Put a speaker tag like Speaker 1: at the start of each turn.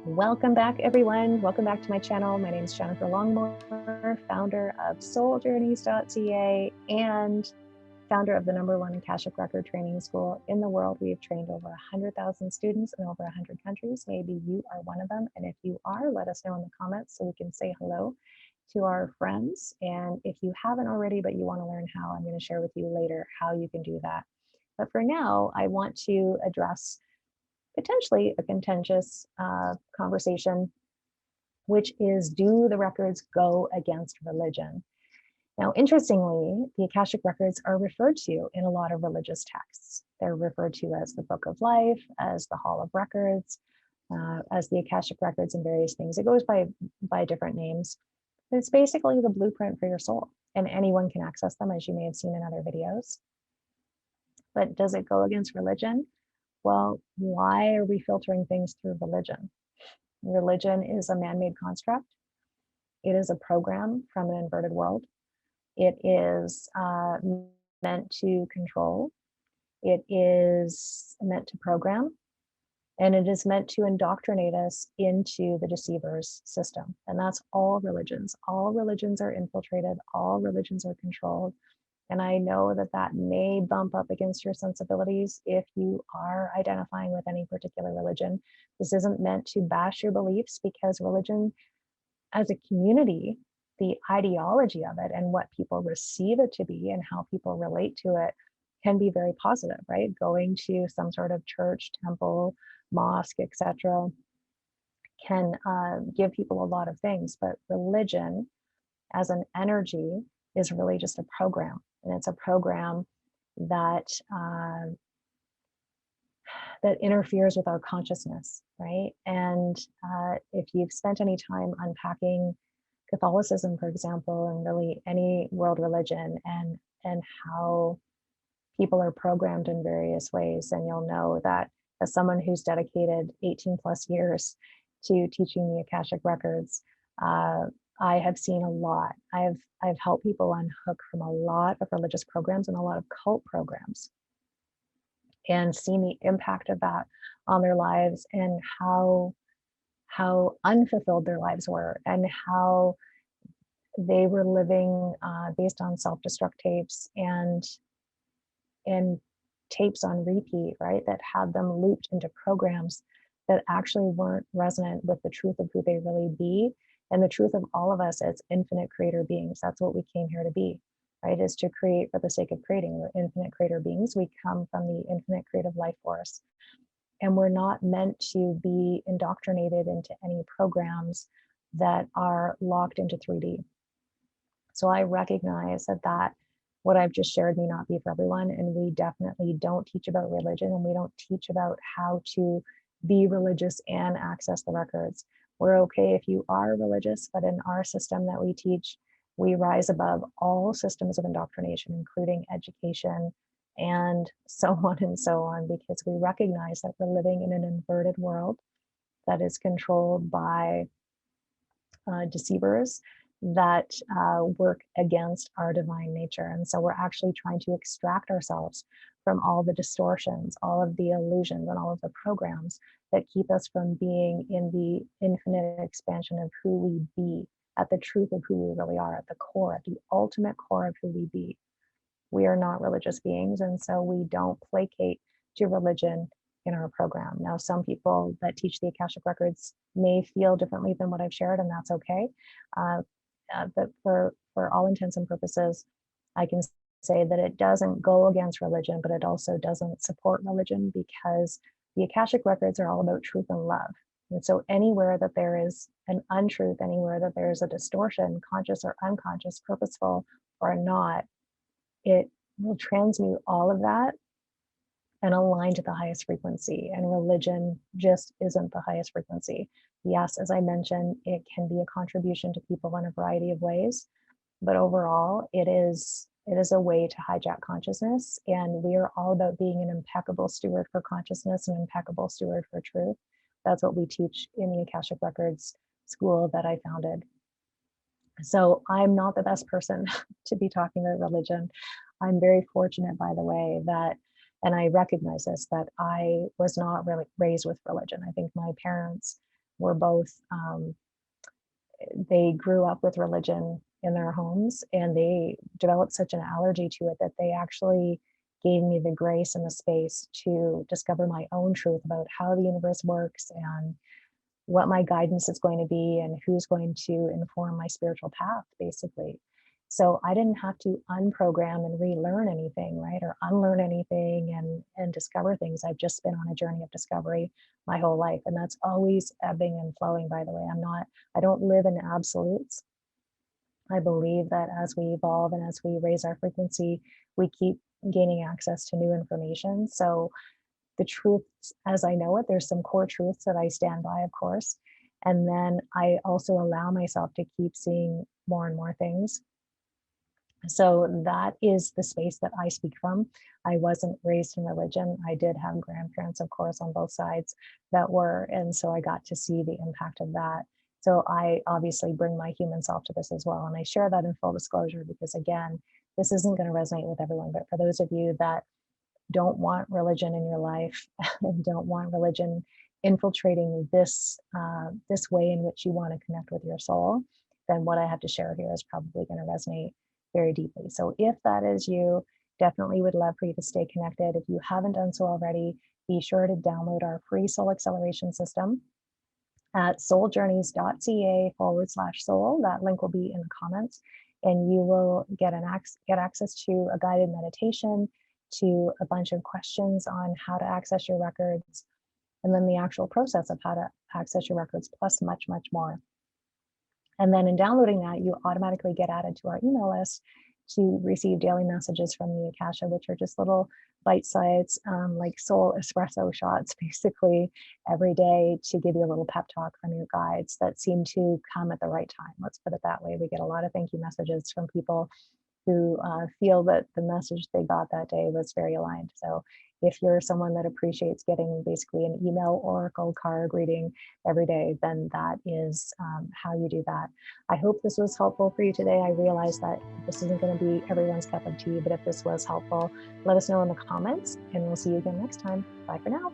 Speaker 1: Welcome back, everyone. Welcome back to my channel. My name is Jennifer Longmore, founder of souljourneys.ca and founder of the #1 Akashic Record Training School in the world. We have trained over 100,000 students in over 100 countries. Maybe you are one of them. And if you are, let us know in the comments so we can say hello to our friends. And if you haven't already, but you want to learn how, I'm going to share with you later how you can do that. But for now, I want to address potentially a contentious conversation, which is, do the records go against religion? Now, interestingly, the Akashic records are referred to in a lot of religious texts. They're referred to as the Book of Life, as the Hall of Records, as the Akashic records and various things. It goes by different names. But it's basically the blueprint for your soul, and anyone can access them, as you may have seen in other videos. But does it go against religion? Well, why are we filtering things through religion? Religion is a man-made construct. It is a program from an inverted world. It is meant to control. It is meant to program. And it is meant to indoctrinate us into the deceiver's system. And that's all religions. All religions are infiltrated. All religions are controlled. And I know that that may bump up against your sensibilities if you are identifying with any particular religion. This isn't meant to bash your beliefs, because religion as a community, the ideology of it and what people receive it to be and how people relate to it can be very positive, right? Going to some sort of church, temple, mosque, etc., can give people a lot of things. But religion as an energy is really just a program. And it's a program that that interferes with our consciousness, right? And if you've spent any time unpacking Catholicism, for example, and really any world religion, and how people are programmed in various ways, and you'll know that as someone who's dedicated 18 plus years to teaching the Akashic records, I have seen a lot. I've helped people unhook from a lot of religious programs and a lot of cult programs, and seen the impact of that on their lives, and how unfulfilled their lives were, and how they were living based on self-destruct tapes and tapes on repeat, right? That had them looped into programs that actually weren't resonant with the truth of who they really be, and the truth of all of us as infinite creator beings. That's what we came here to be, right? Is to create for the sake of creating. We're infinite creator beings. We come from the infinite creative life force. And we're not meant to be indoctrinated into any programs that are locked into 3D. So I recognize that what I've just shared may not be for everyone. And we definitely don't teach about religion, and we don't teach about how to be religious and access the records. We're okay if you are religious, but in our system that we teach, we rise above all systems of indoctrination, including education and so on and so on, because we recognize that we're living in an inverted world that is controlled by deceivers that work against our divine nature. And so we're actually trying to extract ourselves from all the distortions, all of the illusions, and all of the programs that keep us from being in the infinite expansion of who we be, at the truth of who we really are, at the core, at the ultimate core of who we be. We are not religious beings, and so we don't placate to religion in our program. Now, some people that teach the Akashic records may feel differently than what I've shared, and that's okay. But for all intents and purposes, I can say that it doesn't go against religion, but it also doesn't support religion, because the Akashic records are all about truth and love. And so anywhere that there is an untruth, anywhere that there is a distortion, conscious or unconscious, purposeful or not, it will transmute all of that and align to the highest frequency. And religion just isn't the highest frequency. Yes, as I mentioned, it can be a contribution to people in a variety of ways, but overall, it is a way to hijack consciousness. And we are all about being an impeccable steward for consciousness, an impeccable steward for truth. That's what we teach in the Akashic Records school that I founded. So I'm not the best person to be talking about religion. I'm very fortunate, by the way, that, and I recognize this, that I was not really raised with religion. I think my parents were both, they grew up with religion in their homes, and they developed such an allergy to it that they actually gave me the grace and the space to discover my own truth about how the universe works and what my guidance is going to be and who's going to inform my spiritual path, basically. So I didn't have to unprogram and relearn anything, right? Or unlearn anything and discover things. I've just been on a journey of discovery my whole life. And that's always ebbing and flowing, by the way. I don't live in absolutes. I believe that as we evolve and as we raise our frequency, we keep gaining access to new information. So the truths as I know it, there's some core truths that I stand by, of course. And then I also allow myself to keep seeing more and more things. So that is the space that I speak from. I wasn't raised in religion. I did have grandparents, of course, on both sides that were. And so I got to see the impact of that. So I obviously bring my human self to this as well. And I share that in full disclosure because, again, this isn't going to resonate with everyone. But for those of you that don't want religion in your life and don't want religion infiltrating this way in which you want to connect with your soul, then what I have to share here is probably going to resonate very deeply. So if that is you, definitely would love for you to stay connected. If you haven't done so already, be sure to download our free soul acceleration system at souljourneys.ca/soul. That link will be in the comments, and you will get access to a guided meditation, to a bunch of questions on how to access your records, and then the actual process of how to access your records, plus much, much more. And then in downloading that, you automatically get added to our email list to receive daily messages from the Akasha, which are just little bite-sized, like soul espresso shots, basically every day to give you a little pep talk from your guides that seem to come at the right time. Let's put it that way. We get a lot of thank you messages from people who feel that the message they got that day was very aligned. So if you're someone that appreciates getting basically an email oracle card reading every day, then that is how you do that. I hope this was helpful for you today. I realize that this isn't going to be everyone's cup of tea, but if this was helpful, let us know in the comments, and we'll see you again next time. Bye for now.